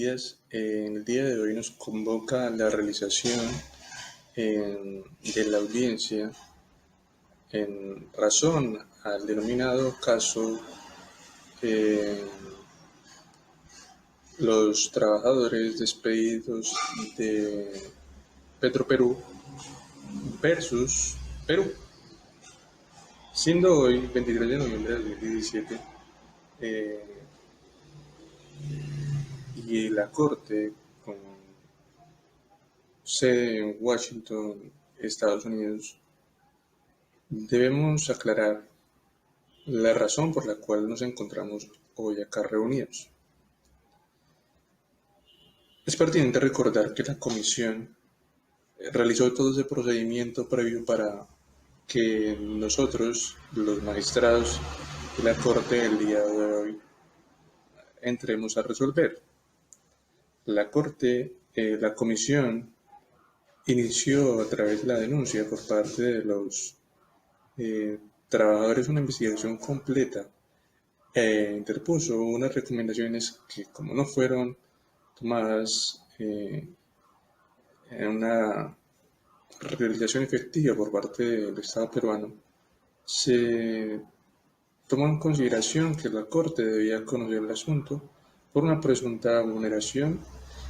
días. En el día de hoy nos convoca la realización de la audiencia en razón al denominado caso los trabajadores despedidos de Petroperú versus Perú. Siendo hoy 23 de noviembre de 2017 y la Corte con sede en Washington, Estados Unidos, debemos aclarar la razón por la cual nos encontramos hoy acá reunidos. Es pertinente recordar que la comisión realizó todo ese procedimiento previo para que nosotros, los magistrados de la Corte, el día de hoy entremos a resolver. La comisión inició a través de la denuncia por parte de los trabajadores una investigación completa interpuso unas recomendaciones que, como no fueron tomadas en una realización efectiva por parte del Estado peruano, se tomó en consideración que la Corte debía conocer el asunto por una presunta vulneración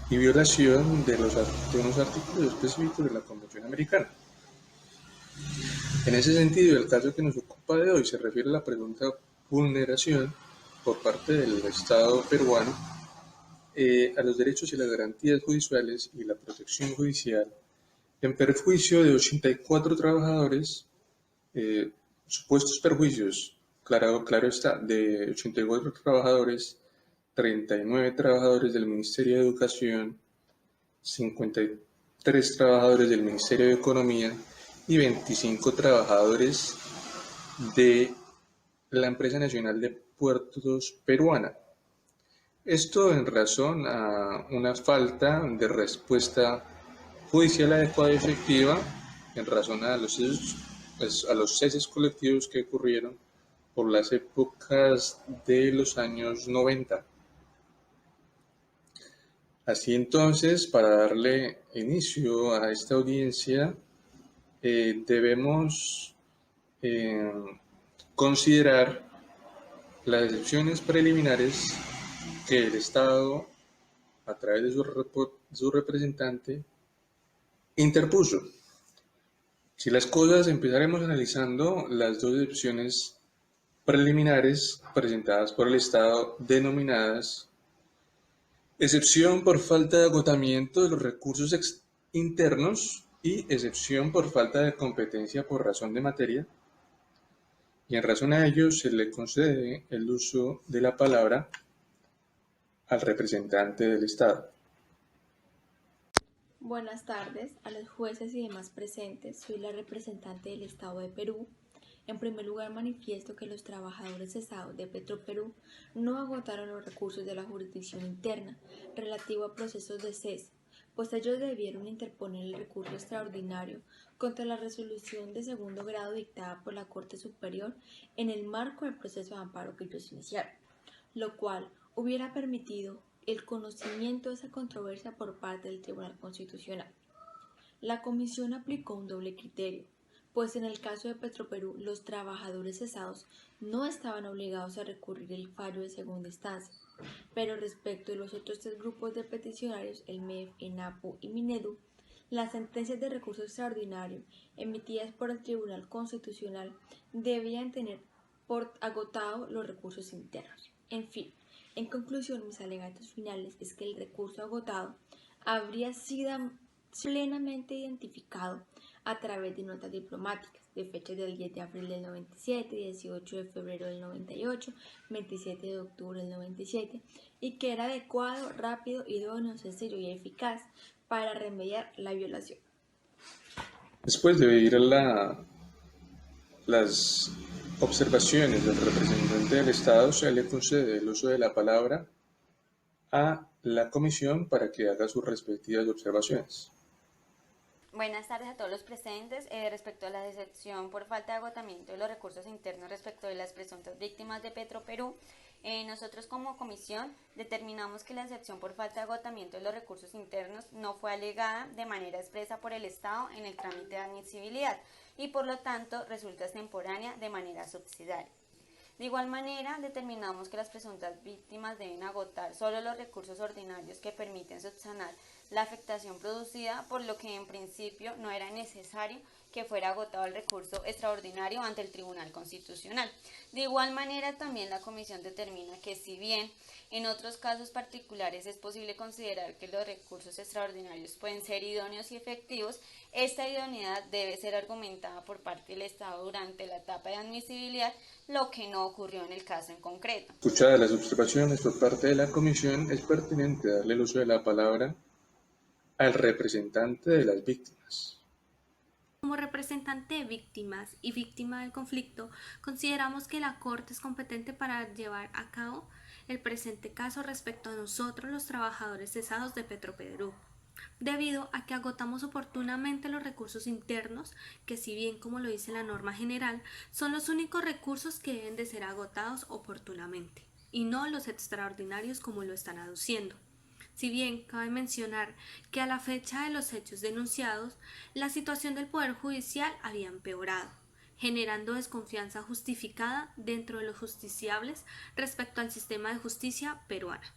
y violación de unos artículos específicos de la Convención Americana. En ese sentido, el caso que nos ocupa de hoy se refiere a la presunta vulneración por parte del Estado peruano a los derechos y las garantías judiciales y la protección judicial en perjuicio de 84 trabajadores, supuestos perjuicios, claro está, de 84 trabajadores, 39 trabajadores del Ministerio de Educación, 53 trabajadores del Ministerio de Economía y 25 trabajadores de la Empresa Nacional de Puertos Peruana. Esto en razón a una falta de respuesta judicial adecuada y efectiva en razón a los ceses colectivos que ocurrieron por las épocas de los años 90. Así entonces, para darle inicio a esta audiencia, debemos considerar las excepciones preliminares que el Estado, a través de su representante, interpuso. Si las cosas empezaremos analizando las dos excepciones preliminares presentadas por el Estado, denominadas excepción por falta de agotamiento de los recursos internos y excepción por falta de competencia por razón de materia, y en razón a ello se le concede el uso de la palabra al representante del Estado. Buenas tardes a los jueces y demás presentes. Soy la representante del Estado de Perú. En primer lugar, manifiesto que los trabajadores cesados de Petroperú no agotaron los recursos de la jurisdicción interna relativo a procesos de cese, pues ellos debieron interponer el recurso extraordinario contra la resolución de segundo grado dictada por la Corte Superior en el marco del proceso de amparo que ellos iniciaron, lo cual hubiera permitido el conocimiento de esa controversia por parte del Tribunal Constitucional. La Comisión aplicó un doble criterio, pues en el caso de Petroperú los trabajadores cesados no estaban obligados a recurrir el fallo de segunda instancia, pero respecto de los otros tres grupos de peticionarios, el MEF, ENAPU y Minedu, las sentencias de recurso extraordinario emitidas por el Tribunal Constitucional debían tener por agotado los recursos internos. En fin, en conclusión, mis alegatos finales es que el recurso agotado habría sido plenamente identificado a través de notas diplomáticas de fechas del 10 de abril del 97, 18 de febrero del 98, 27 de octubre del 97 y que era adecuado, rápido, idóneo, sencillo y eficaz para remediar la violación. Después de oír las observaciones del representante del Estado, se le concede el uso de la palabra a la comisión para que haga sus respectivas observaciones. Buenas tardes a todos los presentes. Respecto a la decepción por falta de agotamiento de los recursos internos respecto de las presuntas víctimas de Petroperú, Nosotros como comisión determinamos que la excepción por falta de agotamiento de los recursos internos no fue alegada de manera expresa por el Estado en el trámite de admisibilidad y por lo tanto resulta extemporánea de manera subsidiaria. De igual manera, determinamos que las presuntas víctimas deben agotar solo los recursos ordinarios que permiten subsanar la afectación producida, por lo que en principio no era necesario que fuera agotado el recurso extraordinario ante el Tribunal Constitucional. De igual manera, también la Comisión determina que si bien en otros casos particulares es posible considerar que los recursos extraordinarios pueden ser idóneos y efectivos, esta idoneidad debe ser argumentada por parte del Estado durante la etapa de admisibilidad, lo que no ocurrió en el caso en concreto. Escuchadas las observaciones por parte de la Comisión, es pertinente darle el uso de la palabra al representante de las víctimas. Como representante de víctimas y víctima del conflicto, consideramos que la Corte es competente para llevar a cabo el presente caso respecto a nosotros, los trabajadores cesados de Petroperú, debido a que agotamos oportunamente los recursos internos, que si bien, como lo dice la norma general, son los únicos recursos que deben de ser agotados oportunamente, y no los extraordinarios como lo están aduciendo. Si bien cabe mencionar que a la fecha de los hechos denunciados, la situación del Poder Judicial había empeorado, generando desconfianza justificada dentro de los justiciables respecto al sistema de justicia peruana.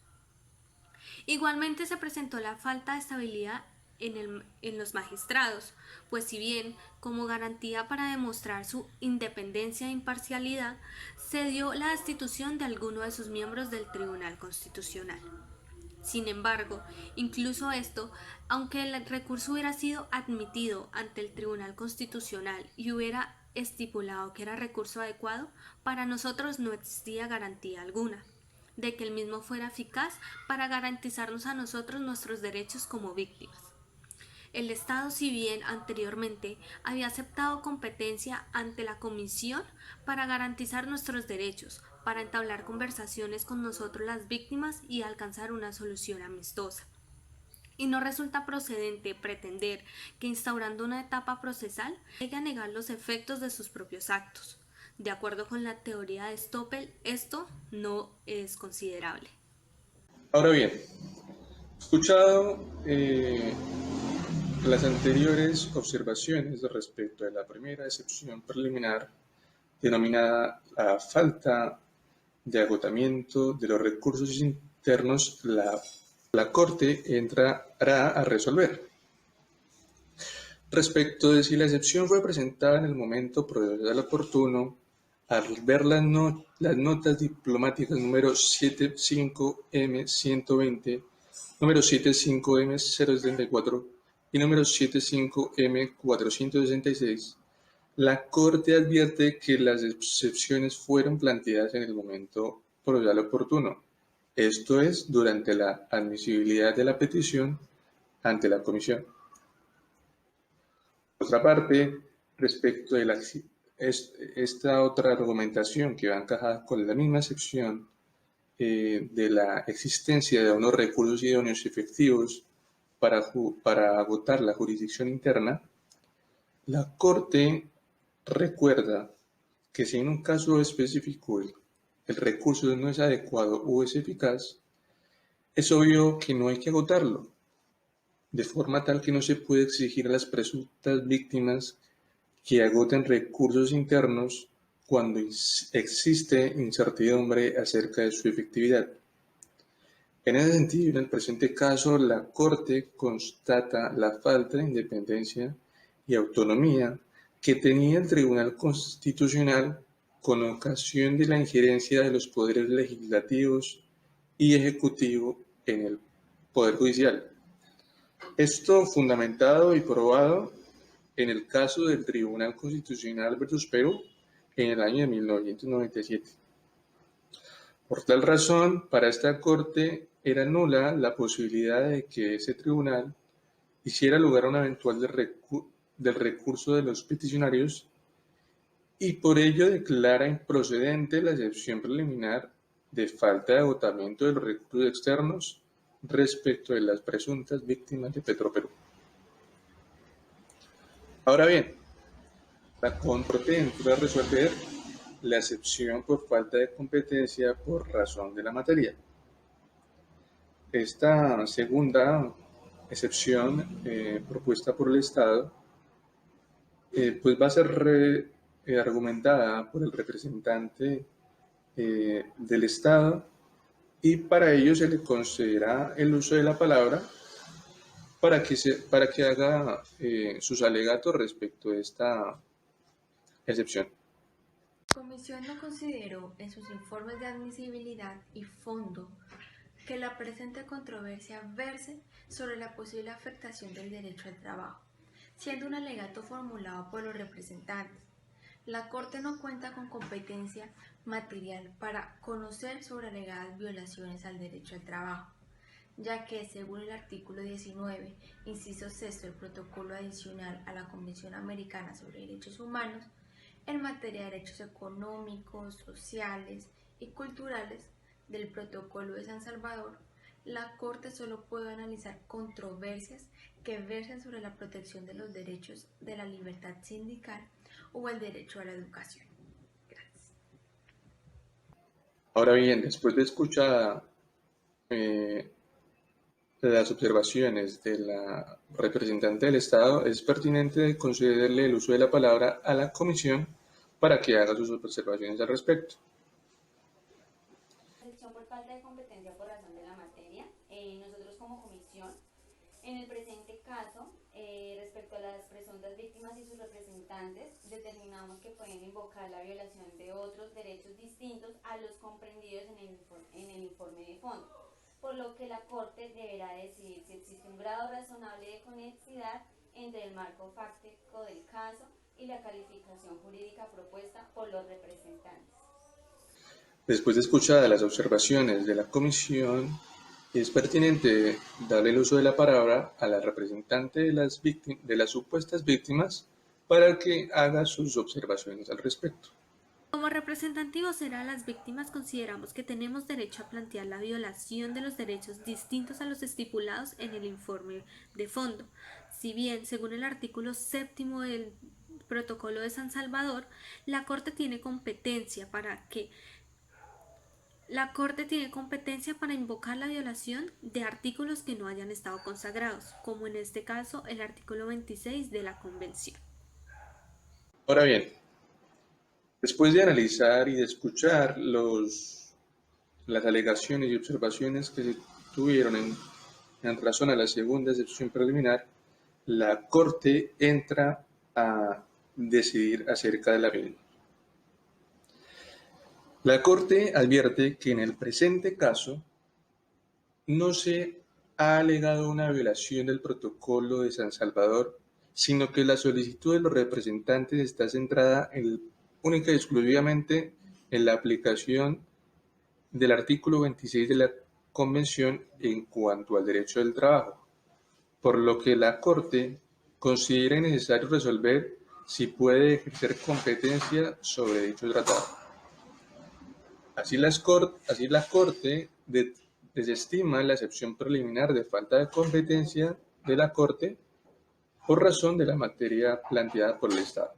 Igualmente se presentó la falta de estabilidad en los magistrados, pues si bien como garantía para demostrar su independencia e imparcialidad, se dio la destitución de alguno de sus miembros del Tribunal Constitucional. Sin embargo, incluso esto, aunque el recurso hubiera sido admitido ante el Tribunal Constitucional y hubiera estipulado que era recurso adecuado, para nosotros no existía garantía alguna de que el mismo fuera eficaz para garantizarnos a nosotros nuestros derechos como víctimas. El Estado, si bien anteriormente había aceptado competencia ante la Comisión para garantizar nuestros derechos, para entablar conversaciones con nosotros las víctimas y alcanzar una solución amistosa. Y no resulta procedente pretender que instaurando una etapa procesal llegue a negar los efectos de sus propios actos. De acuerdo con la teoría de Stoppel, esto no es considerable. Ahora bien, escuchado las anteriores observaciones respecto de la primera excepción preliminar, denominada la falta de agotamiento de los recursos internos, la Corte entrará a resolver. Respecto de si la excepción fue presentada en el momento procesal oportuno, al ver las notas diplomáticas número 75M120, número 75M074 y número 75M466, la Corte advierte que las excepciones fueron planteadas en el momento procesal oportuno, esto es, durante la admisibilidad de la petición ante la Comisión. Por otra parte, respecto de esta otra argumentación que va encajada con la misma excepción de la existencia de unos recursos idóneos y efectivos para agotar la jurisdicción interna, la Corte recuerda que si en un caso específico el recurso no es adecuado o es eficaz, es obvio que no hay que agotarlo, de forma tal que no se puede exigir a las presuntas víctimas que agoten recursos internos cuando existe incertidumbre acerca de su efectividad. En ese sentido, en el presente caso, la Corte constata la falta de independencia y autonomía que tenía el Tribunal Constitucional con ocasión de la injerencia de los poderes legislativos y ejecutivo en el Poder Judicial. Esto fundamentado y probado en el caso del Tribunal Constitucional versus Perú en el año de 1997. Por tal razón, para esta Corte era nula la posibilidad de que ese tribunal hiciera lugar a un eventual del recurso de los peticionarios y por ello declara improcedente la excepción preliminar de falta de agotamiento de los recursos externos respecto de las presuntas víctimas de Petroperú. Ahora bien, la Corte entró a resolver la excepción por falta de competencia por razón de la materia. Esta segunda excepción propuesta por el Estado pues va a ser argumentada por el representante del Estado, y para ello se le considera el uso de la palabra para que haga sus alegatos respecto a esta excepción. La Comisión no consideró en sus informes de admisibilidad y fondo que la presente controversia verse sobre la posible afectación del derecho al trabajo, siendo un alegato formulado por los representantes. La Corte no cuenta con competencia material para conocer sobre alegadas violaciones al derecho al trabajo, ya que, según el artículo 19, inciso 6 del Protocolo Adicional a la Convención Americana sobre Derechos Humanos, en materia de derechos económicos, sociales y culturales del Protocolo de San Salvador, la Corte solo puede analizar controversias que versen sobre la protección de los derechos de la libertad sindical o el derecho a la educación. Gracias. Ahora bien, después de escuchar las observaciones de la representante del Estado, es pertinente concederle el uso de la palabra a la Comisión para que haga sus observaciones al respecto. Excepción por falta de competencia por razón de la materia. Nosotros como comisión, en el presente caso, respecto a las presuntas víctimas y sus representantes, determinamos que pueden invocar la violación de otros derechos distintos a los comprendidos en el informe de fondo, por lo que la Corte deberá decidir si existe un grado razonable de conexidad entre el marco fáctico del caso y la calificación jurídica propuesta por los representantes. Después de escuchadas las observaciones de la Comisión, es pertinente darle el uso de la palabra a la representante de las supuestas víctimas para que haga sus observaciones al respecto. Como representativos será las víctimas, consideramos que tenemos derecho a plantear la violación de los derechos distintos a los estipulados en el informe de fondo. Si bien, según el artículo 7 del Protocolo de San Salvador, la Corte tiene competencia para invocar la violación de artículos que no hayan estado consagrados, como en este caso el artículo 26 de la Convención. Ahora bien, después de analizar y de escuchar las alegaciones y observaciones que se tuvieron en razón a la segunda excepción preliminar, la Corte entra a decidir acerca de la misma. La Corte advierte que en el presente caso no se ha alegado una violación del Protocolo de San Salvador, sino que la solicitud de los representantes está centrada única y exclusivamente en la aplicación del artículo 26 de la Convención en cuanto al derecho del trabajo, por lo que la Corte considera necesario resolver si puede ejercer competencia sobre dicho tratado. Así la Corte desestima la excepción preliminar de falta de competencia de la Corte por razón de la materia planteada por el Estado.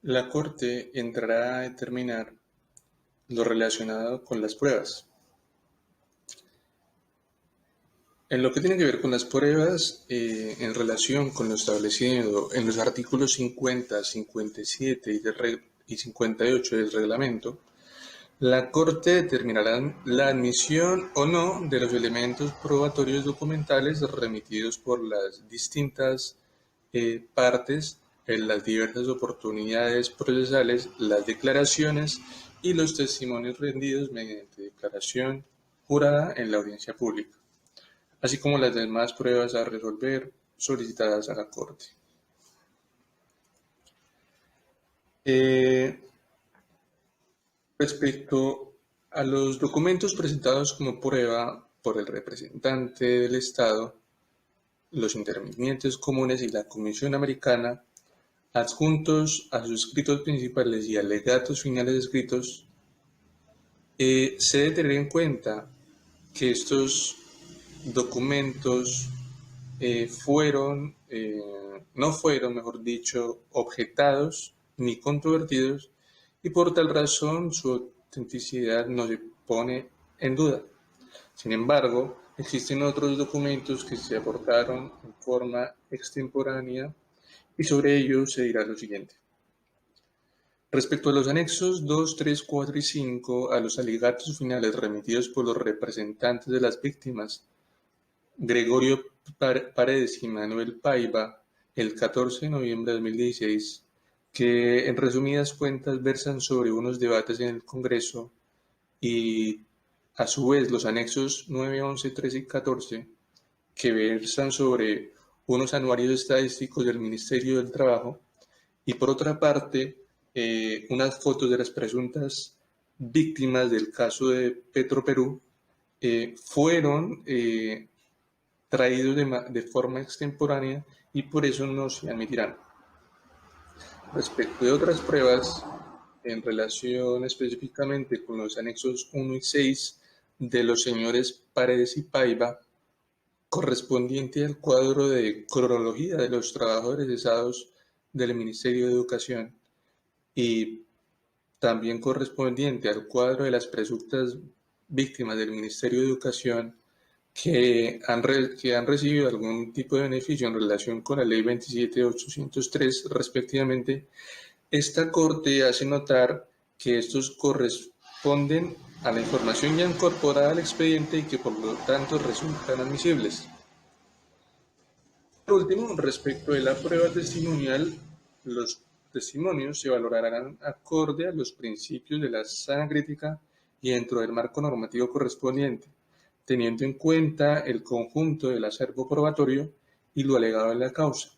La Corte entrará a determinar lo relacionado con las pruebas. En lo que tiene que ver con las pruebas, en relación con lo establecido en los artículos 50, 57 y 58 del reglamento, la Corte determinará la admisión o no de los elementos probatorios documentales remitidos por las distintas partes en las diversas oportunidades procesales, las declaraciones y los testimonios rendidos mediante declaración jurada en la audiencia pública, así como las demás pruebas a resolver solicitadas a la Corte. Respecto a los documentos presentados como prueba por el representante del Estado, los intervinientes comunes y la Comisión Americana, adjuntos a sus escritos principales y alegatos finales escritos, se debe tener en cuenta que estos documentos no fueron, mejor dicho, objetados ni controvertidos, y por tal razón su autenticidad no se pone en duda. Sin embargo, existen otros documentos que se aportaron en forma extemporánea y sobre ellos se dirá lo siguiente. Respecto a los anexos 2, 3, 4 y 5, a los alegatos finales remitidos por los representantes de las víctimas, Gregorio Paredes y Manuel Paiva, el 14 de noviembre de 2016, que en resumidas cuentas versan sobre unos debates en el Congreso, y a su vez los anexos 9, 11, 13 y 14, que versan sobre unos anuarios estadísticos del Ministerio del Trabajo, y por otra parte, unas fotos de las presuntas víctimas del caso de Petroperú, fueron traídos de forma extemporánea y por eso no se admitirán. Respecto de otras pruebas, en relación específicamente con los anexos 1 y 6 de los señores Paredes y Paiva, correspondiente al cuadro de cronología de los trabajadores cesados del Ministerio de Educación, y también correspondiente al cuadro de las presuntas víctimas del Ministerio de Educación que han recibido algún tipo de beneficio en relación con la Ley 27.803 respectivamente, esta Corte hace notar que estos corresponden a la información ya incorporada al expediente y que por lo tanto resultan admisibles. Por último, respecto de la prueba testimonial, los testimonios se valorarán acorde a los principios de la sana crítica y dentro del marco normativo correspondiente, teniendo en cuenta el conjunto del acervo probatorio y lo alegado en la causa.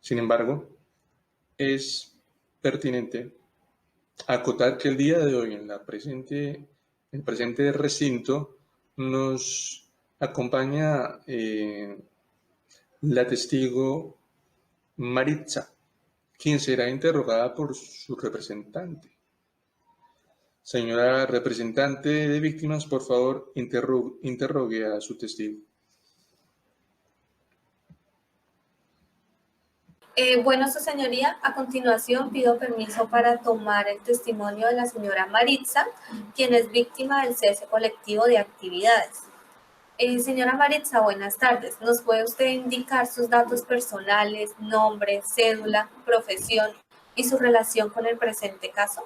Sin embargo, es pertinente acotar que el día de hoy en el presente recinto nos acompaña la testigo Maritza, quien será interrogada por su representante. Señora representante de víctimas, por favor, interrogue a su testigo. Bueno, su señoría, a continuación pido permiso para tomar el testimonio de la señora Maritza, quien es víctima del cese colectivo de actividades. Señora Maritza, buenas tardes. ¿Nos puede usted indicar sus datos personales, nombre, cédula, profesión y su relación con el presente caso?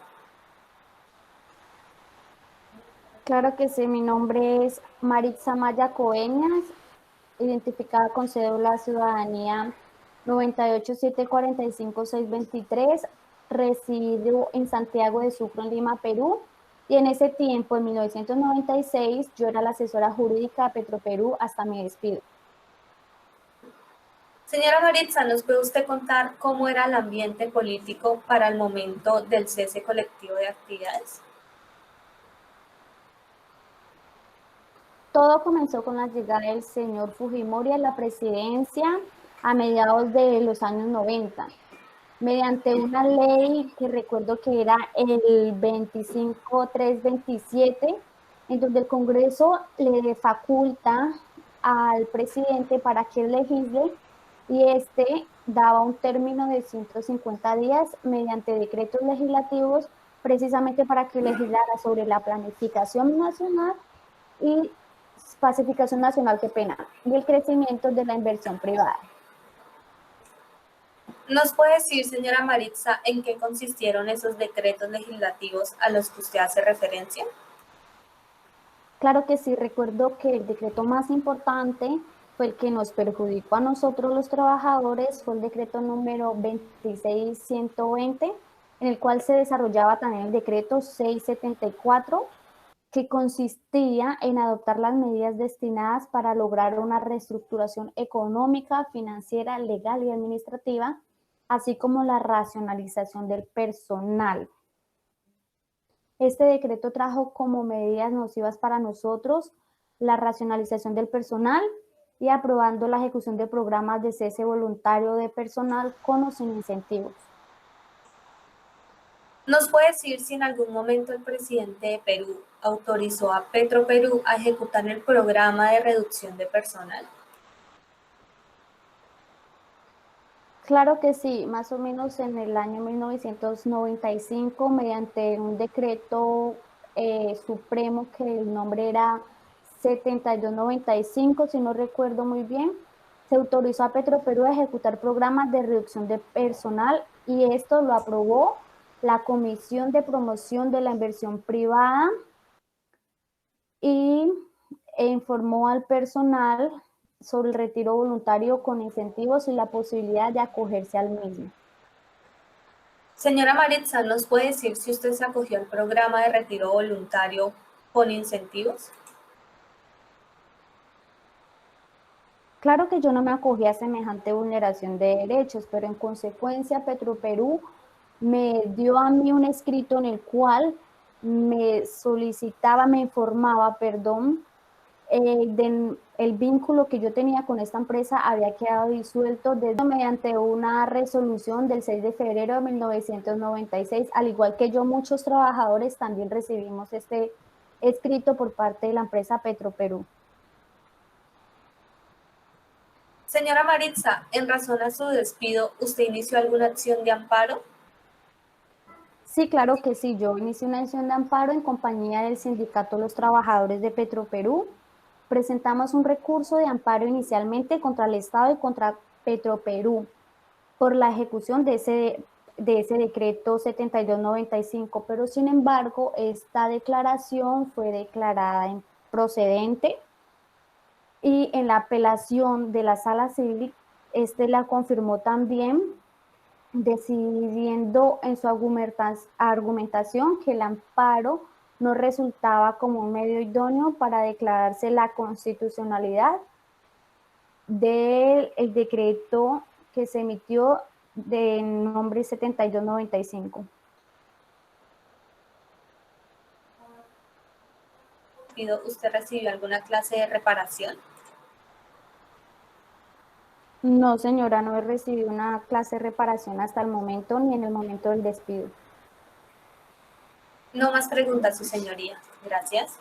Claro que sí, mi nombre es Maritza Maya Coeñas, identificada con cédula ciudadanía 98745623, resido en Santiago de Sucre, en Lima, Perú, y en ese tiempo, en 1996, yo era la asesora jurídica de Petroperú hasta mi despido. Señora Maritza, ¿nos puede usted contar cómo era el ambiente político para el momento del cese colectivo de actividades? Todo comenzó con la llegada del señor Fujimori a la presidencia a mediados de los años 90, mediante una ley que recuerdo que era el 25327, en donde el Congreso le faculta al presidente para que legisle, y este daba un término de 150 días mediante decretos legislativos, precisamente para que legislara sobre la planificación nacional y pacificación nacional, y el crecimiento de la inversión privada. ¿Nos puede decir, señora Maritza, en qué consistieron esos decretos legislativos a los que usted hace referencia? Claro que sí, recuerdo que el decreto más importante fue el que nos perjudicó a nosotros los trabajadores, fue el decreto número 26120, en el cual se desarrollaba también el decreto 674, que consistía en adoptar las medidas destinadas para lograr una reestructuración económica, financiera, legal y administrativa, así como la racionalización del personal. Este decreto trajo como medidas nocivas para nosotros la racionalización del personal y aprobando la ejecución de programas de cese voluntario de personal con o sin incentivos. ¿Nos puede decir si en algún momento el presidente de Perú autorizó a Petroperú a ejecutar el programa de reducción de personal? Claro que sí, más o menos en el año 1995, mediante un decreto supremo que el nombre era 7295, si no recuerdo muy bien, se autorizó a Petroperú a ejecutar programas de reducción de personal y esto lo aprobó la Comisión de Promoción de la Inversión Privada y informó al personal sobre el retiro voluntario con incentivos y la posibilidad de acogerse al mismo. Señora Maritza, ¿nos puede decir si usted se acogió al programa de retiro voluntario con incentivos? Claro que yo no me acogí a semejante vulneración de derechos, pero en consecuencia Petroperú me dio a mí un escrito en el cual me solicitaba, me informaba, perdón, el vínculo que yo tenía con esta empresa había quedado disuelto mediante una resolución del 6 de febrero de 1996, al igual que yo, muchos trabajadores también recibimos este escrito por parte de la empresa Petroperú. Señora Maritza, en razón a su despido, ¿usted inició alguna acción de amparo? Sí, claro que sí, yo inicié una acción de amparo en compañía del Sindicato de los Trabajadores de Petroperú. Presentamos un recurso de amparo inicialmente contra el Estado y contra Petroperú por la ejecución de ese decreto 7295, pero sin embargo esta declaración fue declarada improcedente y en la apelación de la Sala Civil la confirmó también, decidiendo en su argumentación que el amparo no resultaba como un medio idóneo para declararse la constitucionalidad del decreto que se emitió de nombre 7295. ¿Usted recibió alguna clase de reparación? No, señora, no he recibido una clase de reparación hasta el momento ni en el momento del despido. No más preguntas, su señoría. Gracias.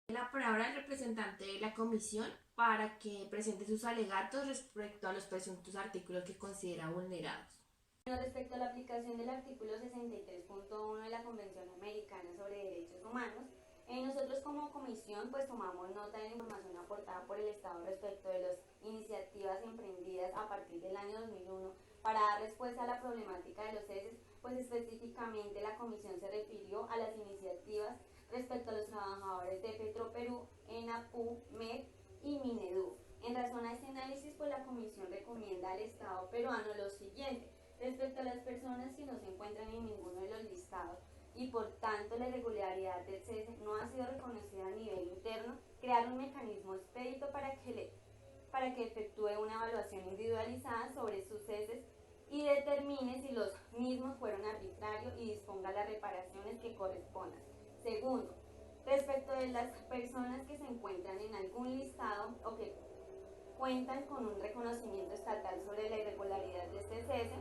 La palabra al representante de la comisión para que presente sus alegatos respecto a los presuntos artículos que considera vulnerados. Respecto a la aplicación del artículo 63.1 de la Convención Americana sobre Derechos Humanos, nosotros como comisión pues tomamos nota de la información aportada por el Estado respecto de las iniciativas emprendidas a partir del año 2001 para dar respuesta a la problemática de los ceses, pues específicamente la comisión se refirió a las iniciativas respecto a los trabajadores de Petroperú, ENAPU, MED y Minedu. En razón a este análisis, pues la comisión recomienda al Estado peruano lo siguiente: respecto a las personas que no se encuentran en ninguno de los listados y por tanto la irregularidad del cese no ha sido reconocida a nivel interno, crear un mecanismo expedito para que efectúe una evaluación individualizada sobre sus ceses y determine si los mismos fueron arbitrarios y disponga las reparaciones que correspondan. Segundo, respecto de las personas que se encuentran en algún listado o que cuentan con un reconocimiento estatal sobre la irregularidad de este cese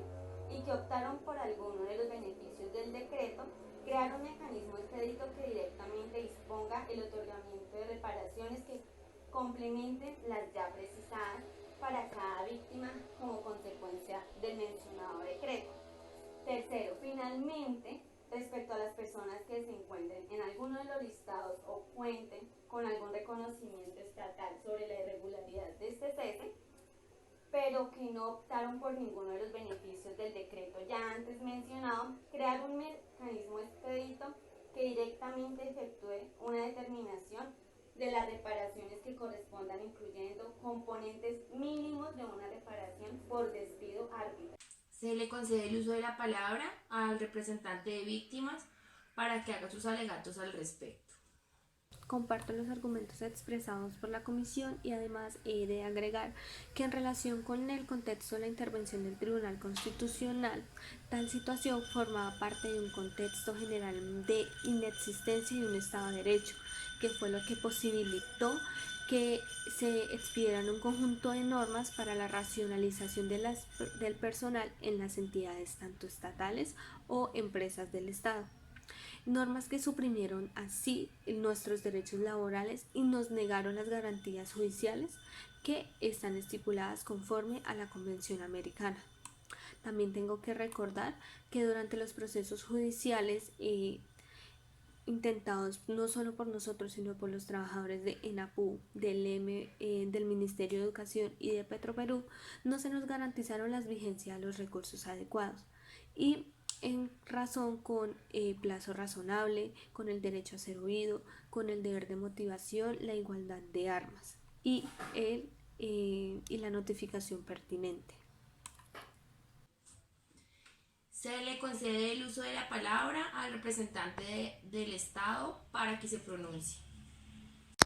y que optaron por alguno de los beneficios del decreto, crear un mecanismo expedito que directamente disponga el otorgamiento de reparaciones que complementen las ya precisadas para cada víctima como consecuencia del mencionado decreto. Tercero, finalmente, respecto a las personas que se encuentren en alguno de los listados o cuenten con algún reconocimiento estatal sobre la irregularidad de este cese, pero que no optaron por ninguno de los beneficios del decreto ya antes mencionado, crear un mecanismo expedito que directamente efectúe una determinación de las reparaciones que correspondan, incluyendo componentes mínimos de una reparación por despido arbitrario. Se le concede el uso de la palabra al representante de víctimas para que haga sus alegatos al respecto. Comparto los argumentos expresados por la comisión y además he de agregar que en relación con el contexto de la intervención del Tribunal Constitucional, tal situación formaba parte de un contexto general de inexistencia de un Estado de Derecho, que fue lo que posibilitó que se expidieran un conjunto de normas para la racionalización del personal en las entidades tanto estatales o empresas del Estado. Normas que suprimieron así nuestros derechos laborales y nos negaron las garantías judiciales que están estipuladas conforme a la Convención Americana. También tengo que recordar que durante los procesos judiciales intentados no solo por nosotros, sino por los trabajadores de ENAPU, del Ministerio de Educación y de Petroperú, no se nos garantizaron las vigencias de los recursos adecuados y en razón con plazo razonable, con el derecho a ser oído, con el deber de motivación, la igualdad de armas y la notificación pertinente. Se le concede el uso de la palabra al representante del Estado para que se pronuncie.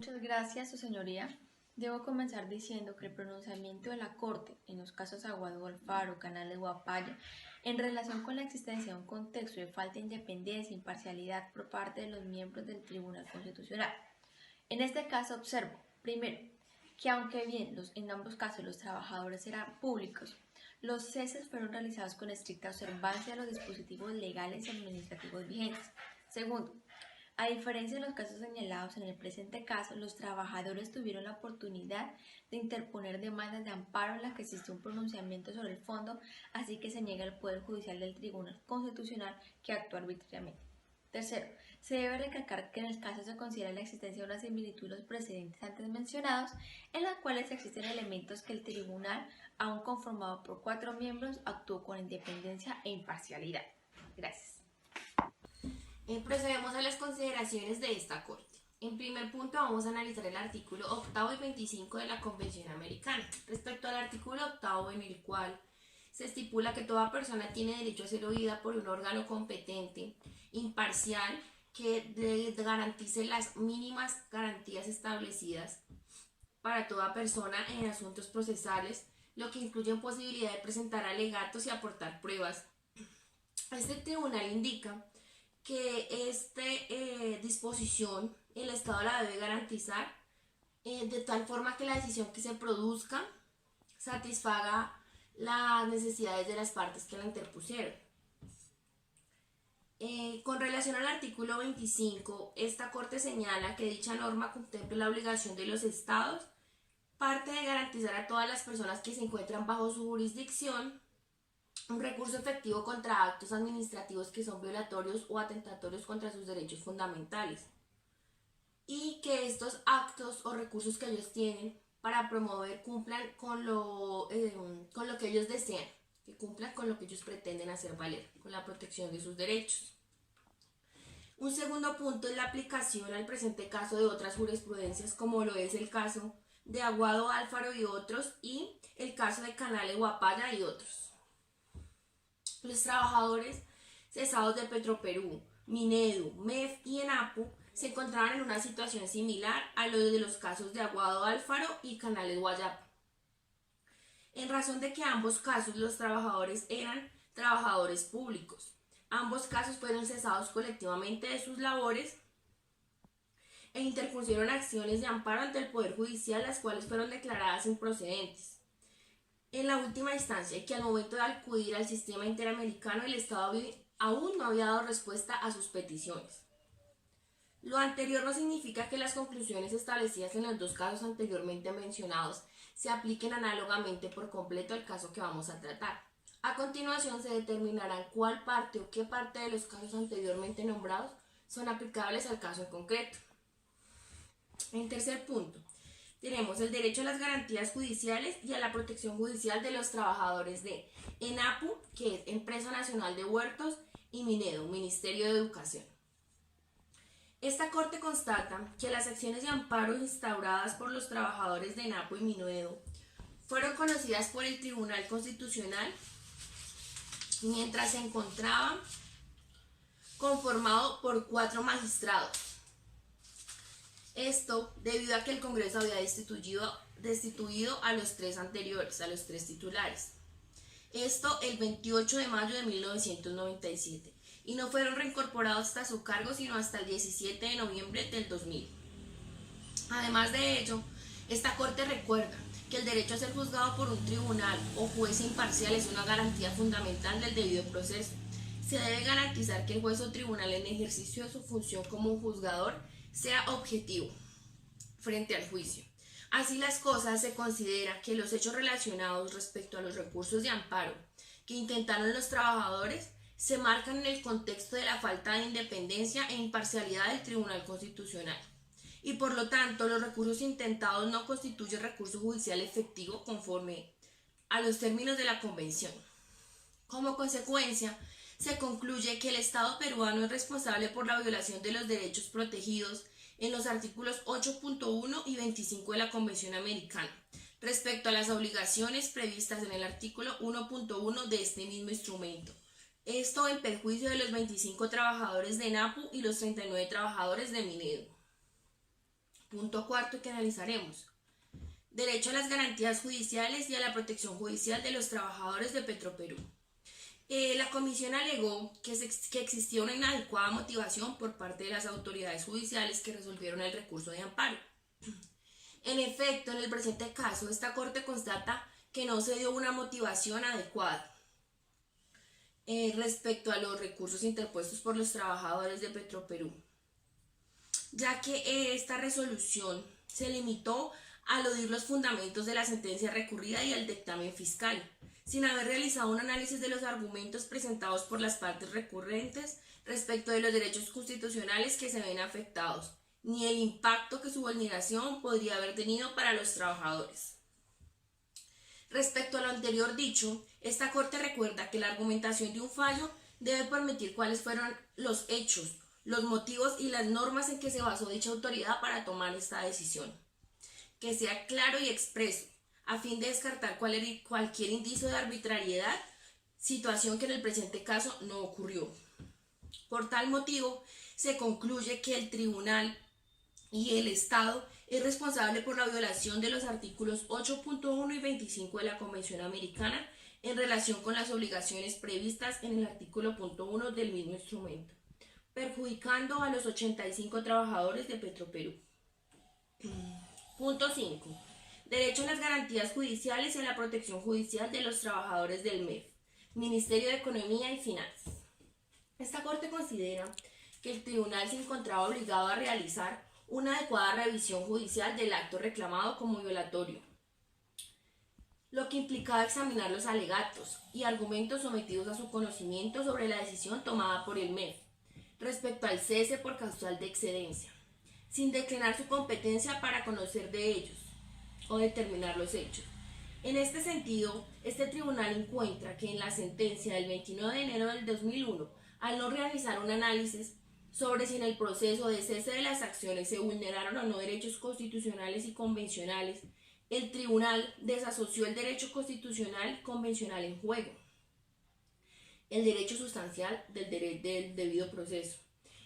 Muchas gracias, Su Señoría. Debo comenzar diciendo que el pronunciamiento de la Corte en los casos Aguado Alfaro, Canales de Guapaya, en relación con la existencia de un contexto de falta de independencia e imparcialidad por parte de los miembros del Tribunal Constitucional. En este caso observo, primero, que aunque bien en ambos casos los trabajadores eran públicos, los ceses fueron realizados con estricta observancia de los dispositivos legales y administrativos vigentes. Segundo, a diferencia de los casos señalados en el presente caso, los trabajadores tuvieron la oportunidad de interponer demandas de amparo en las que existe un pronunciamiento sobre el fondo, así que se niega el Poder Judicial del Tribunal Constitucional que actúa arbitrariamente. Tercero, se debe recalcar que en el caso se considera la existencia de una similitud de los precedentes antes mencionados, en las cuales existen elementos que el tribunal, aún conformado por 4 miembros, actuó con independencia e imparcialidad. Gracias. Procedemos a las consideraciones de esta Corte. En primer punto vamos a analizar el artículo 8 y 25 de la Convención Americana. Respecto al artículo 8, en el cual se estipula que toda persona tiene derecho a ser oída por un órgano competente, imparcial, que le garantice las mínimas garantías establecidas para toda persona en asuntos procesales, lo que incluye posibilidad de presentar alegatos y aportar pruebas. Este tribunal indica que esta disposición el Estado la debe garantizar de tal forma que la decisión que se produzca satisfaga las necesidades de las partes que la interpusieron. Con relación al artículo 25, esta Corte señala que dicha norma contempla la obligación de los Estados, parte de garantizar a todas las personas que se encuentran bajo su jurisdicción un recurso efectivo contra actos administrativos que son violatorios o atentatorios contra sus derechos fundamentales, y que estos actos o recursos que ellos tienen para promover cumplan con lo que ellos desean, que cumplan con lo que ellos pretenden hacer valer, con la protección de sus derechos. Un segundo punto es la aplicación al presente caso de otras jurisprudencias, como lo es el caso de Aguado Alfaro y otros, y el caso de Canales Guapaya y otros. Los trabajadores cesados de Petroperú, Minedu, MEF y ENAPU se encontraban en una situación similar a lo de los casos de Aguado Alfaro y Canales Guayapa, en razón de que ambos casos los trabajadores eran trabajadores públicos. Ambos casos fueron cesados colectivamente de sus labores e interpusieron acciones de amparo ante el Poder Judicial, las cuales fueron declaradas improcedentes. En la última instancia, que al momento de acudir al sistema interamericano, el Estado aún no había dado respuesta a sus peticiones. Lo anterior no significa que las conclusiones establecidas en los 2 casos anteriormente mencionados se apliquen análogamente por completo al caso que vamos a tratar. A continuación se determinará cuál parte o qué parte de los casos anteriormente nombrados son aplicables al caso en concreto. En tercer punto, tenemos el derecho a las garantías judiciales y a la protección judicial de los trabajadores de ENAPU, que es Empresa Nacional de Huertos, y Minedu, Ministerio de Educación. Esta Corte constata que las acciones de amparo instauradas por los trabajadores de ENAPU y Minedu fueron conocidas por el Tribunal Constitucional mientras se encontraba conformado por 4 magistrados. Esto debido a que el Congreso había destituido a los 3 anteriores, a los 3 titulares. Esto el 28 de mayo de 1997, y no fueron reincorporados hasta su cargo sino hasta el 17 de noviembre del 2000. Además de ello, esta Corte recuerda que el derecho a ser juzgado por un tribunal o juez imparcial es una garantía fundamental del debido proceso. Se debe garantizar que el juez o tribunal, en ejercicio de su función como un juzgador, sea objetivo frente al juicio. Así las cosas, se considera que los hechos relacionados respecto a los recursos de amparo que intentaron los trabajadores se marcan en el contexto de la falta de independencia e imparcialidad del Tribunal Constitucional y por lo tanto los recursos intentados no constituyen recurso judicial efectivo conforme a los términos de la Convención. Como consecuencia, se concluye que el Estado peruano es responsable por la violación de los derechos protegidos en los artículos 8.1 y 25 de la Convención Americana, respecto a las obligaciones previstas en el artículo 1.1 de este mismo instrumento. Esto en perjuicio de los 25 trabajadores de NAPU y los 39 trabajadores de Minedo. Punto cuarto que analizaremos. Derecho a las garantías judiciales y a la protección judicial de los trabajadores de Petroperú. La comisión alegó que existía una inadecuada motivación por parte de las autoridades judiciales que resolvieron el recurso de amparo. En efecto, en el presente caso, esta Corte constata que no se dio una motivación adecuada respecto a los recursos interpuestos por los trabajadores de Petroperú, ya que esta resolución se limitó a aludir los fundamentos de la sentencia recurrida y al dictamen fiscal, sin haber realizado un análisis de los argumentos presentados por las partes recurrentes respecto de los derechos constitucionales que se ven afectados, ni el impacto que su vulneración podría haber tenido para los trabajadores. Respecto a lo anterior dicho, esta Corte recuerda que la argumentación de un fallo debe permitir cuáles fueron los hechos, los motivos y las normas en que se basó dicha autoridad para tomar esta decisión, que sea claro y expreso, a fin de descartar cualquier indicio de arbitrariedad, situación que en el presente caso no ocurrió. Por tal motivo, se concluye que el Tribunal y el Estado es responsable por la violación de los artículos 8.1 y 25 de la Convención Americana en relación con las obligaciones previstas en el artículo 1 del mismo instrumento, perjudicando a los 85 trabajadores de Petroperú. Punto 5. Derecho a las garantías judiciales y a la protección judicial de los trabajadores del MEF, Ministerio de Economía y Finanzas. Esta Corte considera que el tribunal se encontraba obligado a realizar una adecuada revisión judicial del acto reclamado como violatorio, lo que implicaba examinar los alegatos y argumentos sometidos a su conocimiento sobre la decisión tomada por el MEF respecto al cese por causal de excedencia, sin declinar su competencia para conocer de ellos o determinar los hechos. En este sentido, este tribunal encuentra que en la sentencia del 29 de enero del 2001, al no realizar un análisis sobre si en el proceso de cese de las acciones se vulneraron o no derechos constitucionales y convencionales, el tribunal desasoció el derecho constitucional convencional en juego, el derecho sustancial del debido proceso,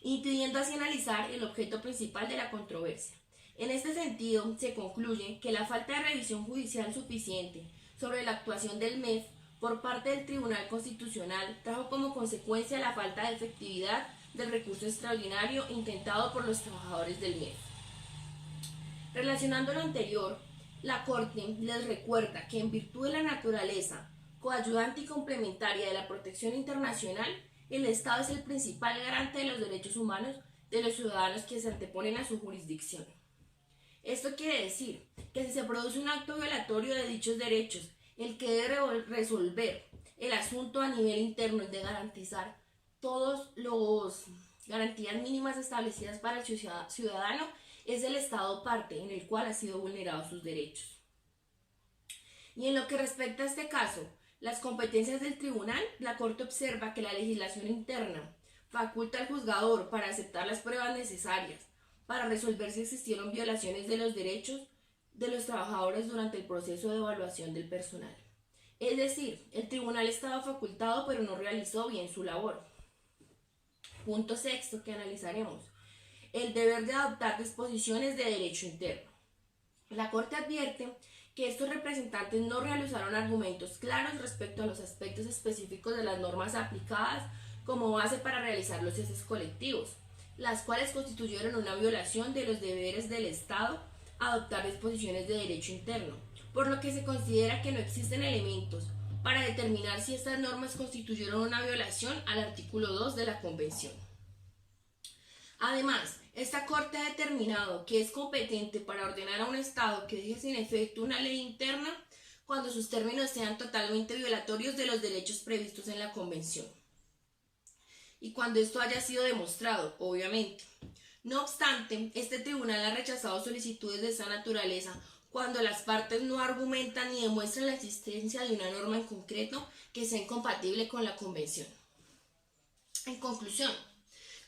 impidiendo así analizar el objeto principal de la controversia. En este sentido, se concluye que la falta de revisión judicial suficiente sobre la actuación del MEF por parte del Tribunal Constitucional trajo como consecuencia la falta de efectividad del recurso extraordinario intentado por los trabajadores del MEF. Relacionando lo anterior, la Corte les recuerda que en virtud de la naturaleza coayudante y complementaria de la protección internacional, el Estado es el principal garante de los derechos humanos de los ciudadanos que se anteponen a su jurisdicción. Esto quiere decir que si se produce un acto violatorio de dichos derechos, el que debe resolver el asunto a nivel interno es de garantizar todas las garantías mínimas establecidas para el ciudadano, es el Estado parte en el cual ha sido vulnerado sus derechos. Y en lo que respecta a este caso, las competencias del tribunal, la Corte observa que la legislación interna faculta al juzgador para aceptar las pruebas necesarias para resolver si existieron violaciones de los derechos de los trabajadores durante el proceso de evaluación del personal. Es decir, el tribunal estaba facultado pero no realizó bien su labor. Punto sexto que analizaremos: el deber de adoptar disposiciones de derecho interno. La Corte advierte que estos representantes no realizaron argumentos claros respecto a los aspectos específicos de las normas aplicadas como base para realizar los ceses colectivos, las cuales constituyeron una violación de los deberes del Estado a adoptar disposiciones de derecho interno, por lo que se considera que no existen elementos para determinar si estas normas constituyeron una violación al artículo 2 de la Convención. Además, esta Corte ha determinado que es competente para ordenar a un Estado que deje sin efecto una ley interna cuando sus términos sean totalmente violatorios de los derechos previstos en la Convención. Y cuando esto haya sido demostrado, obviamente. No obstante, este tribunal ha rechazado solicitudes de esa naturaleza cuando las partes no argumentan ni demuestran la existencia de una norma en concreto que sea incompatible con la Convención. En conclusión,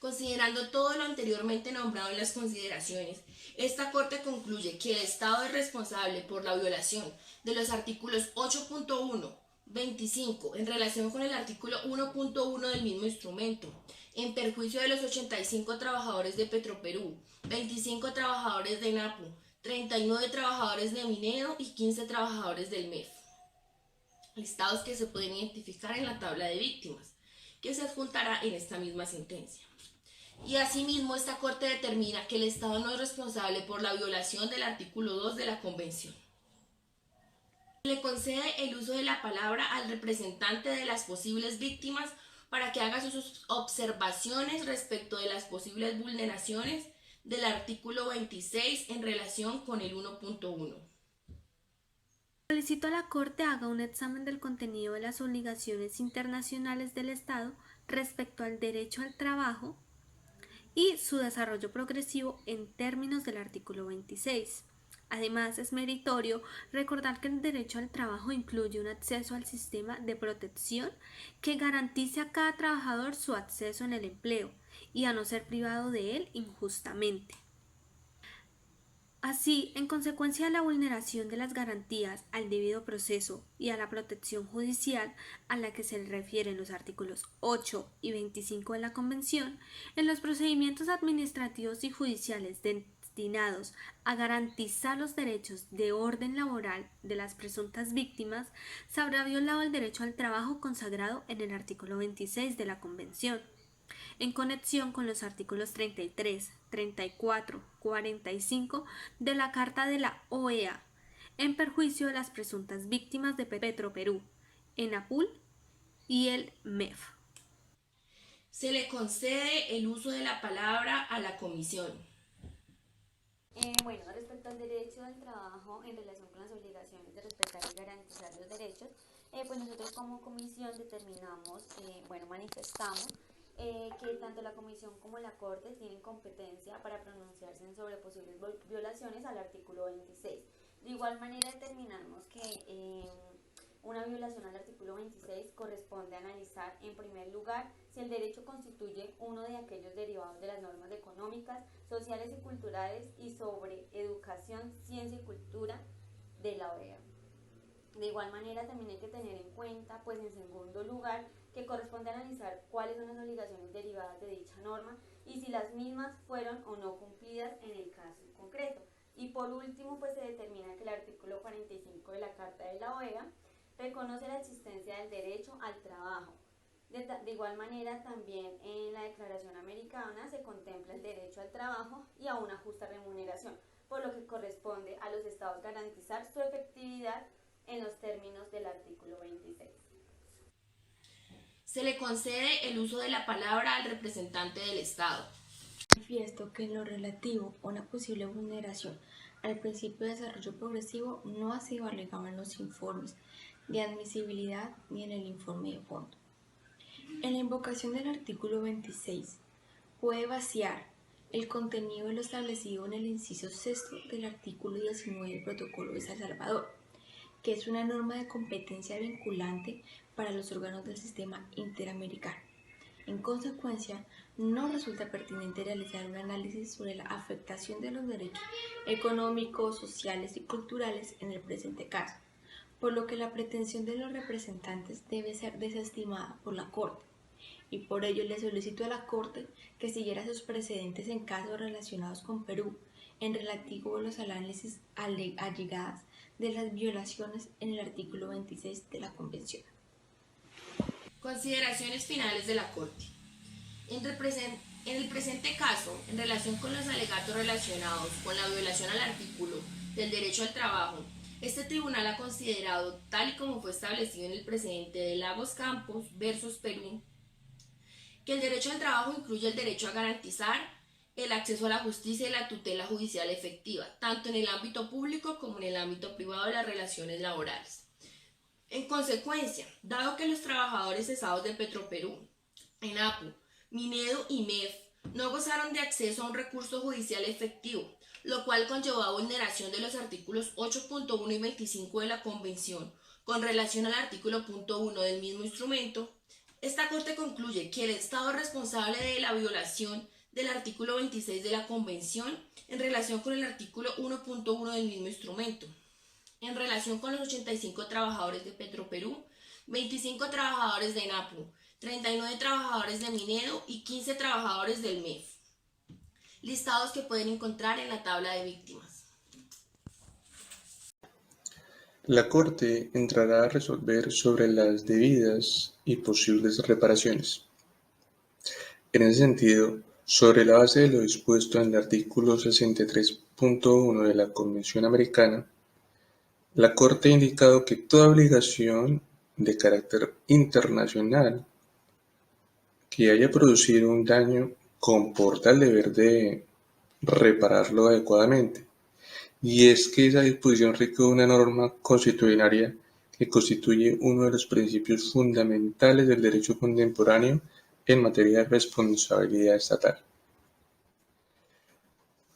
considerando todo lo anteriormente nombrado en las consideraciones, esta Corte concluye que el Estado es responsable por la violación de los artículos 8.1, 25 en relación con el artículo 1.1 del mismo instrumento, en perjuicio de los 85 trabajadores de Petroperú, 25 trabajadores de NAPU, 39 trabajadores de Minedo y 15 trabajadores del MEF. Listados que se pueden identificar en la tabla de víctimas, que se adjuntará en esta misma sentencia. Y asimismo, esta Corte determina que el Estado no es responsable por la violación del artículo 2 de la Convención. Le concede el uso de la palabra al representante de las posibles víctimas para que haga sus observaciones respecto de las posibles vulneraciones del artículo 26 en relación con el 1.1. Solicito a la Corte haga un examen del contenido de las obligaciones internacionales del Estado respecto al derecho al trabajo y su desarrollo progresivo en términos del artículo 26. Además, es meritorio recordar que el derecho al trabajo incluye un acceso al sistema de protección que garantice a cada trabajador su acceso en el empleo y a no ser privado de él injustamente. Así, en consecuencia de la vulneración de las garantías al debido proceso y a la protección judicial a la que se refieren los artículos 8 y 25 de la Convención, en los procedimientos administrativos y judiciales destinados a garantizar los derechos de orden laboral de las presuntas víctimas, se habrá violado el derecho al trabajo consagrado en el artículo 26 de la Convención, en conexión con los artículos 33, 34, 45 de la Carta de la OEA, en perjuicio de las presuntas víctimas de Petroperú, ENAPUL y el MEF. Se le concede el uso de la palabra a la Comisión. Respecto al derecho al trabajo en relación con las obligaciones de respetar y garantizar los derechos, nosotros como comisión determinamos, manifestamos que tanto la comisión como la Corte tienen competencia para pronunciarse sobre posibles violaciones al artículo 26. De igual manera determinamos que una violación al artículo 26 corresponde analizar en primer lugar si el derecho constituye uno de aquellos derivados de las normas económicas, sociales y culturales y sobre educación, ciencia y cultura de la OEA. De igual manera también hay que tener en cuenta, en segundo lugar, que corresponde analizar cuáles son las obligaciones derivadas de dicha norma y si las mismas fueron o no cumplidas en el caso en concreto. Y por último, se determina que el artículo 45 de la Carta de la OEA reconoce la existencia del derecho al trabajo. De igual manera, también en la Declaración Americana se contempla el derecho al trabajo y a una justa remuneración, por lo que corresponde a los estados garantizar su efectividad en los términos del artículo 26. Se le concede el uso de la palabra al representante del Estado. Manifiesto que en lo relativo a una posible vulneración al principio de desarrollo progresivo no ha sido alegado en los informes de admisibilidad ni en el informe de fondo. En la invocación del artículo 26 puede vaciar el contenido de lo establecido en el inciso sexto del artículo 19 del Protocolo de San Salvador, que es una norma de competencia vinculante para los órganos del sistema interamericano. En consecuencia, no resulta pertinente realizar un análisis sobre la afectación de los derechos económicos, sociales y culturales en el presente caso, por lo que la pretensión de los representantes debe ser desestimada por la Corte, y por ello le solicito a la Corte que siguiera sus precedentes en casos relacionados con Perú, en relativo a los análisis allegadas de las violaciones en el artículo 26 de la Convención. Consideraciones finales de la Corte. En el presente caso, en relación con los alegatos relacionados con la violación al artículo del derecho al trabajo, este tribunal ha considerado, tal y como fue establecido en el precedente de Lagos Campos versus Perú, que el derecho al trabajo incluye el derecho a garantizar el acceso a la justicia y la tutela judicial efectiva, tanto en el ámbito público como en el ámbito privado de las relaciones laborales. En consecuencia, dado que los trabajadores cesados de Petroperú, ENAPU, Minedu y MEF no gozaron de acceso a un recurso judicial efectivo, lo cual conllevó a vulneración de los artículos 8.1 y 25 de la Convención con relación al artículo punto 1 del mismo instrumento, esta Corte concluye que el Estado es responsable de la violación del artículo 26 de la Convención en relación con el artículo 1.1 del mismo instrumento. En relación con los 85 trabajadores de Petroperú, 25 trabajadores de ENAPU, 39 trabajadores de Minedu y 15 trabajadores del MEF. Listados que pueden encontrar en la tabla de víctimas. La Corte entrará a resolver sobre las debidas y posibles reparaciones. En ese sentido, sobre la base de lo dispuesto en el artículo 63.1 de la Convención Americana, la Corte ha indicado que toda obligación de carácter internacional que haya producido un daño comporta el deber de repararlo adecuadamente. Y es que esa disposición rige una norma constitucional que constituye uno de los principios fundamentales del derecho contemporáneo en materia de responsabilidad estatal.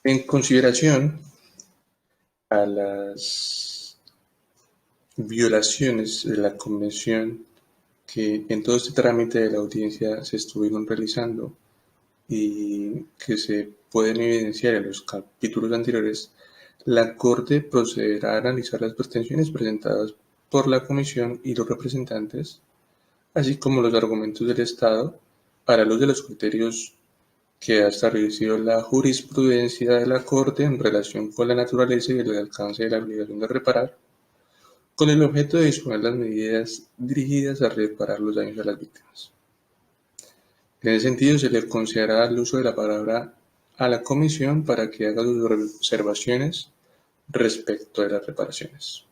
En consideración a las violaciones de la Convención que en todo este trámite de la audiencia se estuvieron realizando y que se pueden evidenciar en los capítulos anteriores, la Corte procederá a analizar las pretensiones presentadas por la Comisión y los representantes, así como los argumentos del Estado, a la luz de los criterios que ha establecido la jurisprudencia de la Corte en relación con la naturaleza y el alcance de la obligación de reparar, con el objeto de disponer las medidas dirigidas a reparar los daños a las víctimas. En ese sentido, se le concederá el uso de la palabra a la Comisión para que haga sus observaciones respecto de las reparaciones.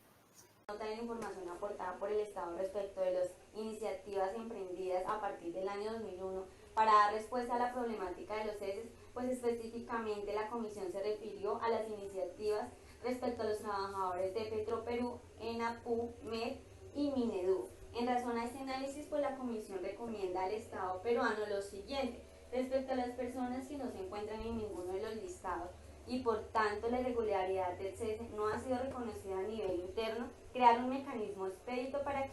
Nota de la información aportada por el Estado respecto de las iniciativas emprendidas a partir del año 2001 para dar respuesta a la problemática de los ceses, pues específicamente la Comisión se refirió a las iniciativas respecto a los trabajadores de Petroperú, ENAPU, MEF y Minedu. En razón a este análisis, pues la Comisión recomienda al Estado peruano lo siguiente: respecto a las personas que no se encuentran en ninguno de los listados y por tanto la irregularidad del cese no ha sido reconocida a nivel interno, crear un mecanismo expedito para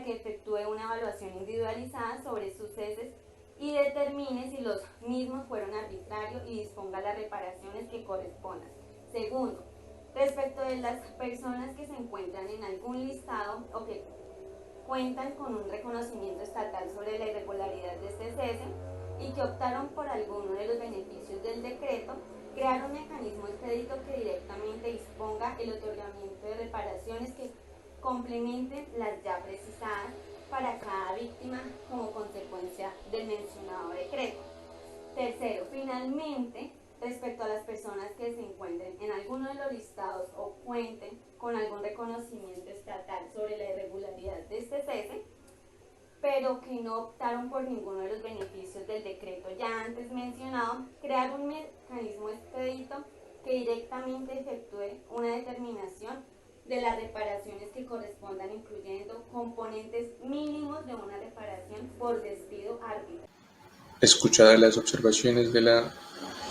que efectúe una evaluación individualizada sobre sus ceses y determine si los mismos fueron arbitrarios y disponga las reparaciones que correspondan. Segundo, respecto de las personas que se encuentran en algún listado o que cuentan con un reconocimiento estatal sobre la irregularidad de este cese y que optaron por alguno de los beneficios del decreto, crear un mecanismo expedito que directamente disponga el otorgamiento de reparaciones que complementen las ya precisadas para cada víctima como consecuencia del mencionado decreto. Tercero, finalmente, respecto a las personas que se encuentren en alguno de los listados o cuenten con algún reconocimiento estatal sobre la irregularidad de este cese, pero que no optaron por ninguno de los beneficios del decreto ya antes mencionado, crear un mecanismo expedito que directamente efectúe una determinación de las reparaciones que correspondan, incluyendo componentes mínimos de una reparación por despido arbitrario. Escuchadas las observaciones de la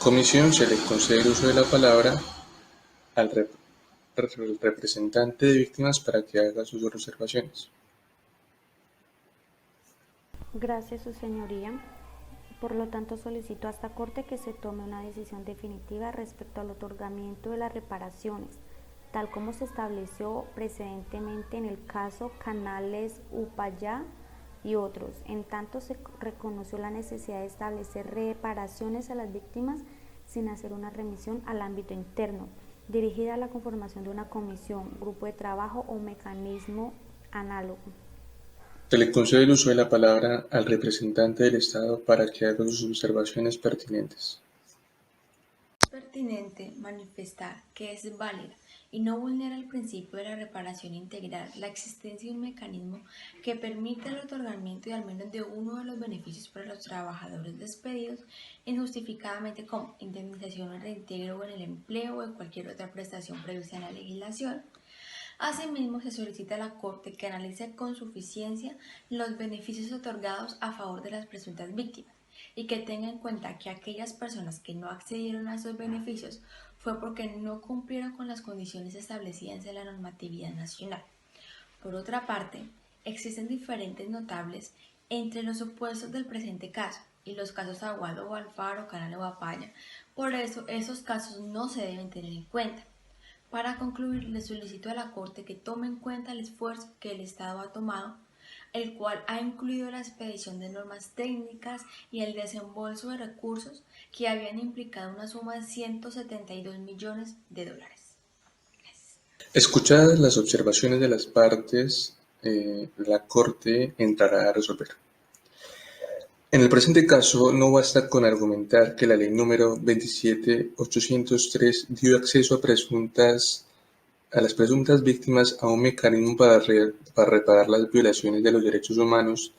Comisión, se le concede el uso de la palabra al representante de víctimas para que haga sus observaciones. Gracias, su señoría. Por lo tanto, solicito a esta Corte que se tome una decisión definitiva respecto al otorgamiento de las reparaciones, tal como se estableció precedentemente en el caso Canales Upayá y otros. En tanto, se reconoció la necesidad de establecer reparaciones a las víctimas sin hacer una remisión al ámbito interno, dirigida a la conformación de una comisión, grupo de trabajo o mecanismo análogo. Se le concede el uso de la palabra al representante del Estado para que haga sus observaciones pertinentes. Pertinente manifestar que es válida y no vulnera el principio de la reparación integral la existencia de un mecanismo que permita el otorgamiento de al menos de uno de los beneficios para los trabajadores despedidos injustificadamente como indemnización o reintegro en el empleo o de cualquier otra prestación prevista en la legislación. Asimismo, se solicita a la Corte que analice con suficiencia los beneficios otorgados a favor de las presuntas víctimas y que tenga en cuenta que aquellas personas que no accedieron a esos beneficios fue porque no cumplieron con las condiciones establecidas en la normatividad nacional. Por otra parte, existen diferentes notables entre los supuestos del presente caso y los casos Aguado o Alfaro, Canal o Apaya. Por eso, esos casos no se deben tener en cuenta. Para concluir, le solicito a la Corte que tome en cuenta el esfuerzo que el Estado ha tomado, el cual ha incluido la expedición de normas técnicas y el desembolso de recursos que habían implicado una suma de $172 millones. Escuchadas las observaciones de las partes, la Corte entrará a resolver. En el presente caso, no basta con argumentar que la Ley número 27.803 dio acceso a las presuntas víctimas a un mecanismo para reparar las violaciones de los derechos humanos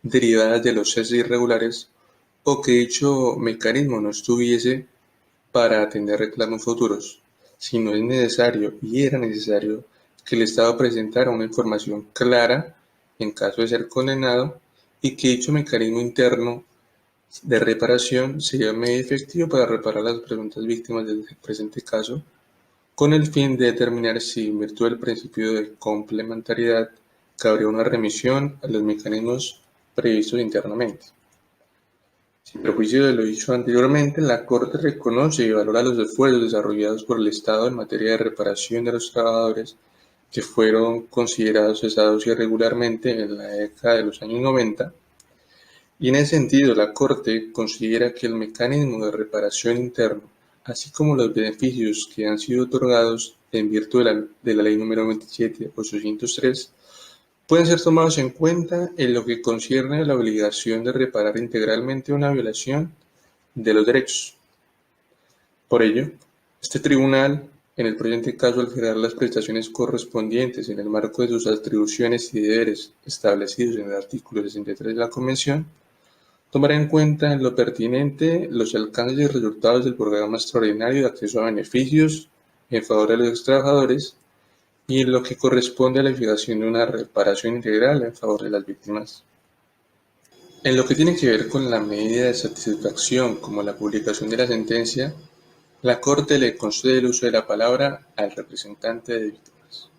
derivadas de los ceses irregulares, o que dicho mecanismo no estuviese para atender reclamos futuros, sino es necesario y era necesario que el Estado presentara una información clara en caso de ser condenado y que dicho mecanismo interno de reparación sería un medio efectivo para reparar las presuntas víctimas del presente caso, con el fin de determinar si, en virtud del principio de complementariedad, cabría una remisión a los mecanismos previstos internamente. Sin perjuicio de lo dicho anteriormente, la Corte reconoce y valora los esfuerzos desarrollados por el Estado en materia de reparación de los trabajadores que fueron considerados cesados irregularmente en la década de los años 90, y en ese sentido la Corte considera que el mecanismo de reparación interno, así como los beneficios que han sido otorgados en virtud de la Ley número 27.803, pueden ser tomados en cuenta en lo que concierne a la obligación de reparar integralmente una violación de los derechos. Por ello, este tribunal, en el presente caso, al fijar las prestaciones correspondientes en el marco de sus atribuciones y deberes establecidos en el artículo 63 de la Convención, tomará en cuenta en lo pertinente los alcances y resultados del programa extraordinario de acceso a beneficios en favor de los trabajadores y en lo que corresponde a la fijación de una reparación integral en favor de las víctimas. En lo que tiene que ver con la medida de satisfacción como la publicación de la sentencia, la Corte le concede el uso de la palabra al representante de víctimas.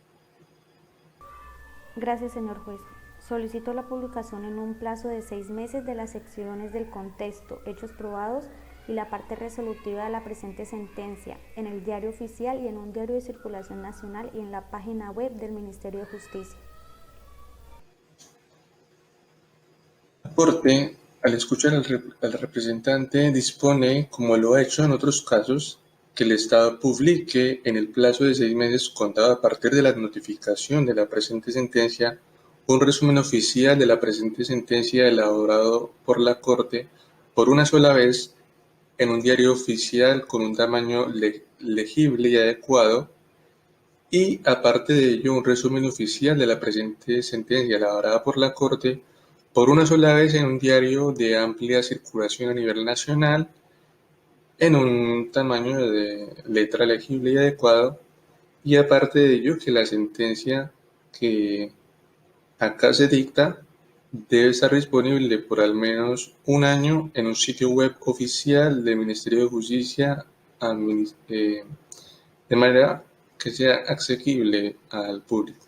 Gracias, señor juez. Solicito la publicación en un plazo de 6 meses de las secciones del contexto, hechos probados y la parte resolutiva de la presente sentencia en el Diario Oficial y en un diario de circulación nacional y en la página web del Ministerio de Justicia. La Corte, al escuchar al representante, dispone, como lo ha hecho en otros casos, que el Estado publique en el plazo de 6 meses contado a partir de la notificación de la presente sentencia un resumen oficial de la presente sentencia elaborado por la Corte por una sola vez en un diario oficial con un tamaño legible y adecuado, y aparte de ello un resumen oficial de la presente sentencia elaborada por la Corte por una sola vez en un diario de amplia circulación a nivel nacional en un tamaño de letra legible y adecuado, y aparte de ello que la sentencia que acá se dicta debe estar disponible por al menos un año en un sitio web oficial del Ministerio de Justicia de manera que sea asequible al público.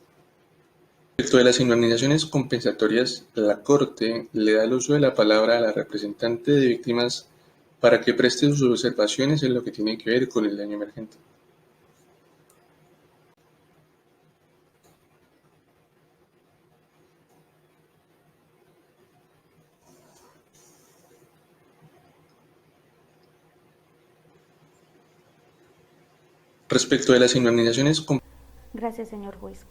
Respecto de las indemnizaciones compensatorias, la Corte le da el uso de la palabra a la representante de víctimas para que preste sus observaciones en lo que tiene que ver con el daño emergente. Respecto de las indemnizaciones Gracias, señor juez.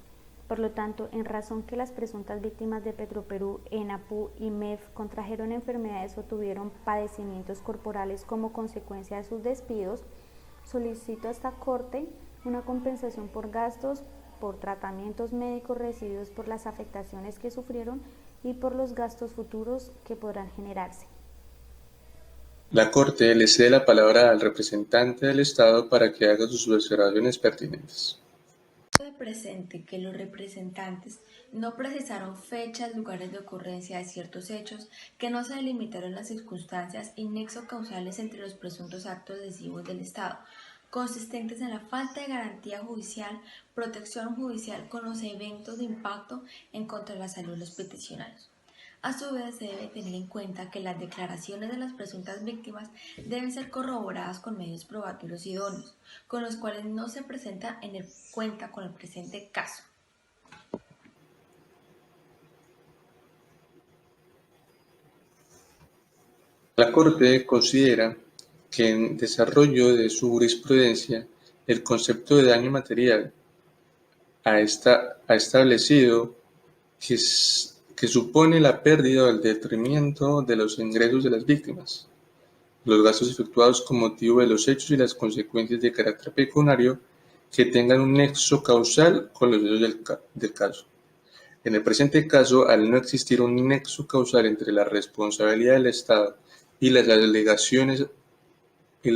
Por lo tanto, en razón que las presuntas víctimas de Petroperú, ENAPU y MEF contrajeron enfermedades o tuvieron padecimientos corporales como consecuencia de sus despidos, Solicito a esta Corte una compensación por gastos, por tratamientos médicos recibidos por las afectaciones que sufrieron y por los gastos futuros que podrán generarse. La Corte le cede la palabra al representante del Estado para que haga sus observaciones pertinentes. De presente que los representantes no precisaron fechas, lugares de ocurrencia de ciertos hechos, que no se delimitaron las circunstancias y nexos causales entre los presuntos actos lesivos del Estado, consistentes en la falta de garantía judicial, protección judicial con los eventos de impacto en contra de la salud de los peticionarios. A su vez, se debe tener en cuenta que las declaraciones de las presuntas víctimas deben ser corroboradas con medios probatorios idóneos, con los cuales no se presenta cuenta con el presente caso. La Corte considera que en desarrollo de su jurisprudencia, el concepto de daño material ha establecido que supone la pérdida o el detrimento de los ingresos de las víctimas, los gastos efectuados con motivo de los hechos y las consecuencias de carácter pecuniario que tengan un nexo causal con los hechos del caso. En el presente caso, al no existir un nexo causal entre la responsabilidad del Estado y las alegaciones en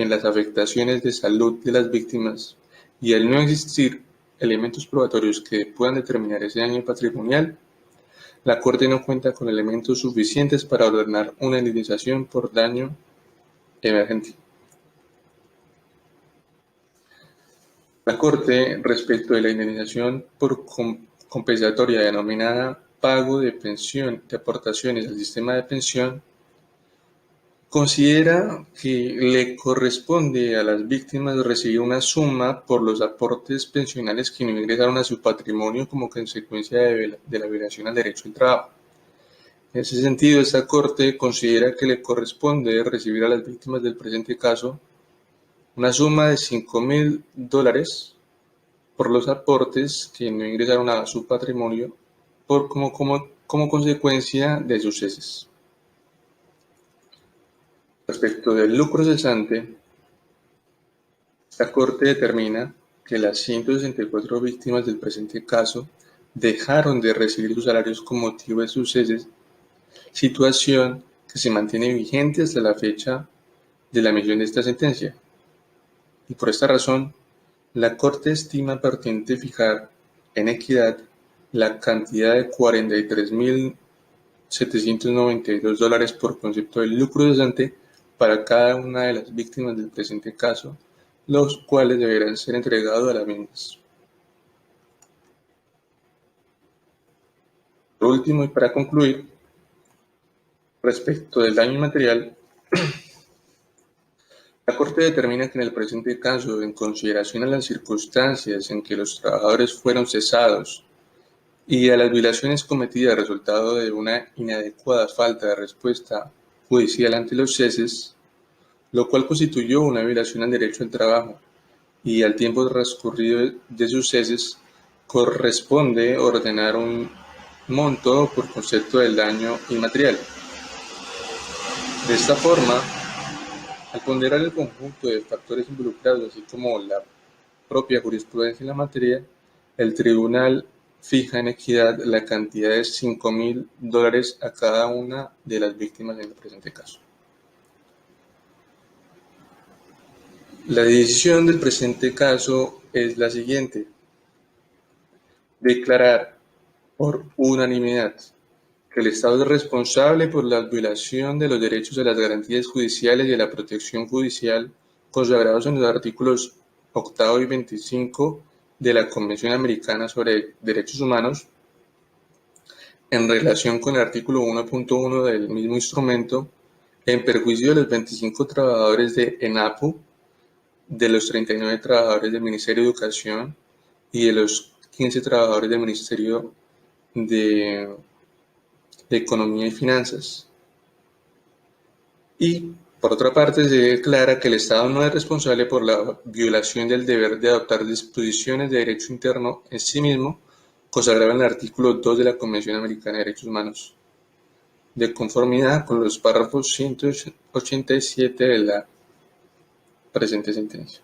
las afectaciones de salud de las víctimas, y al no existir elementos probatorios que puedan determinar ese daño patrimonial, la Corte no cuenta con elementos suficientes para ordenar una indemnización por daño emergente. La Corte, respecto de la indemnización por compensatoria denominada pago de pensión de aportaciones al sistema de pensión, considera que le corresponde a las víctimas recibir una suma por los aportes pensionales que no ingresaron a su patrimonio como consecuencia de la violación al derecho al trabajo. En ese sentido, esta Corte considera que le corresponde recibir a las víctimas del presente caso una suma de $5.000 por los aportes que no ingresaron a su patrimonio como consecuencia de sus ceses. Respecto del lucro cesante, la Corte determina que las 164 víctimas del presente caso dejaron de recibir sus salarios con motivo de sus ceses, situación que se mantiene vigente hasta la fecha de la emisión de esta sentencia. Y por esta razón, la Corte estima pertinente fijar en equidad la cantidad de $43.792 por concepto de lucro cesante para cada una de las víctimas del presente caso, los cuales deberán ser entregados a las mismas. Por último, y para concluir, respecto del daño inmaterial, la Corte determina que en el presente caso, en consideración a las circunstancias en que los trabajadores fueron cesados y a las violaciones cometidas resultado de una inadecuada falta de respuesta judicial ante los ceses, lo cual constituyó una violación al derecho al trabajo, y al tiempo transcurrido de sus ceses, corresponde ordenar un monto por concepto del daño inmaterial. De esta forma, al ponderar el conjunto de factores involucrados, así como la propia jurisprudencia en la materia, el tribunal fija en equidad la cantidad de $5.000 a cada una de las víctimas en el presente caso. La decisión del presente caso es la siguiente: declarar por unanimidad que el Estado es responsable por la violación de los derechos a las garantías judiciales y a la protección judicial consagrados en los artículos 8 y 25 de la Convención Americana sobre Derechos Humanos, en relación con el artículo 1.1 del mismo instrumento, en perjuicio de los 25 trabajadores de ENAPU, de los 39 trabajadores del Ministerio de Educación y de los 15 trabajadores del Ministerio de Economía y Finanzas. Y, por otra parte, se declara que el Estado no es responsable por la violación del deber de adoptar disposiciones de derecho interno en sí mismo, consagrado en el artículo 2 de la Convención Americana de Derechos Humanos, de conformidad con los párrafos 187 de la presente sentencia.